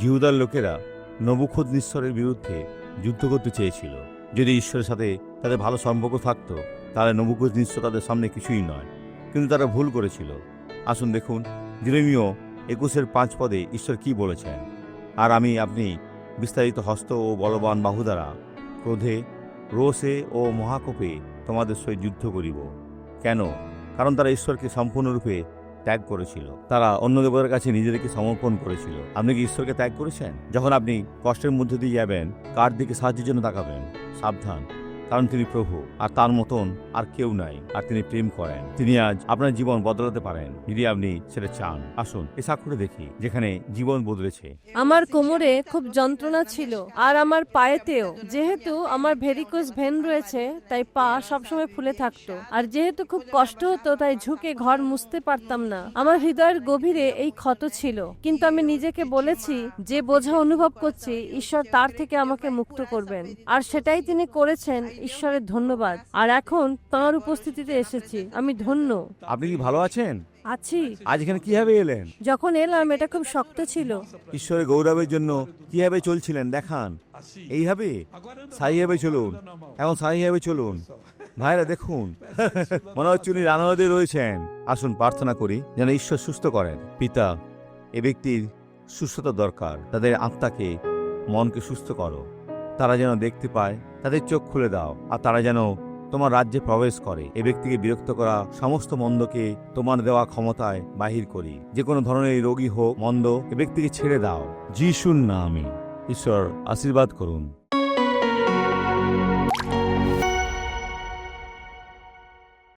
জিহুদার লোকেরা নবুখদ্নেসরের বিরুদ্ধে যুদ্ধ করতে চেয়েছিল। যদি ঈশ্বরের সাথে তাদের ভালো সম্পর্ক থাকত তাহলে নবুখদ্নেসর তাদের সামনে কিছুই নয়, কিন্তু তারা ভুল করেছিল। আসুন দেখুন যেরেমিয়া 21:5 পদে ঈশ্বর কি বলেছেন। আর আপনি বিস্তারিত হস্ত ও বলবান বাহু দ্বারা ক্রোধে, রোষে ও মহাকোপে তোমাদের সহিত যুদ্ধ করিব। কেন? কারণ তারা ঈশ্বরকে সম্পূর্ণরূপে ত্যাগ করেছিল। তারা অন্য দেবতার কাছে নিজেদেরকে সমর্পণ করেছিল। আপনি কি ঈশ্বরকে ত্যাগ করেছেন? যখন আপনি কষ্টের মধ্যে দিয়ে যাবেন, কার দিকে সাহায্যের জন্য তাকাবেন? সাবধান, কারণ তিনি প্রভু, আর তার মতন আর কেউ নাই। আর তিনি প্রেম করেন। তিনি আজ আপনার জীবন বদলাতে পারেন যদি আপনি সেটা চান। আসুন এ সাক্ষরে দেখি যেখানে জীবন বদলেছে। আমার কোমরে খুব যন্ত্রণা ছিল আর আমার পায়েতেও। যেহেতু আমার ভেরিকোজ ভেন রয়েছে তাই পা সবসময় ফুলে থাকতো, আর যেহেতু খুব কষ্ট হতো তাই ঝুঁকে ঘর মুছতে পারতাম না। আমার হৃদয়ের গভীরে এই ক্ষত ছিল, কিন্তু আমি নিজেকে বলেছি যে বোঝা অনুভব করছি ঈশ্বর তার থেকে আমাকে মুক্ত করবেন, আর সেটাই তিনি করেছেন। ঈশ্বরের ধন্যবাদ। আর এখন তাঁর উপস্থিতিতে এসেছি, আমি ধন্য। আপনি কি ভালো আছেন? আছি। আজ এখানে কিভাবে এলেন? যখন এলাম এটা খুব শক্ত ছিল। ঈশ্বরের গৌরবের জন্য কিভাবে চলছিলেন দেখান। এইভাবে সাইভাবে চলুন, এখন সাইভাবে চলুন। ভাইরা দেখুন, মনে হচ্ছে উনি রান্নাতে রয়েছেন। আসুন প্রার্থনা করি যেন ঈশ্বর সুস্থ করেন। পিতা, এ ব্যক্তির সুস্থতা দরকার। তাদের আত্মাকে, মনকে সুস্থ করো। তারা যেন দেখতে পায়, তাদের চোখ খুলে দাও, আর তারা যেন তোমার রাজ্যে প্রবেশ করে। এ ব্যক্তিকে বিরক্ত করা সমস্ত মন্দকে তোমার দেওয়া ক্ষমতায় বাহির করি। যে কোনো ধরনের রোগী হোক, মন্দ, এ ব্যক্তিকে ছেড়ে দাও যিশুর নামে। ঈশ্বর আশীর্বাদ করুন।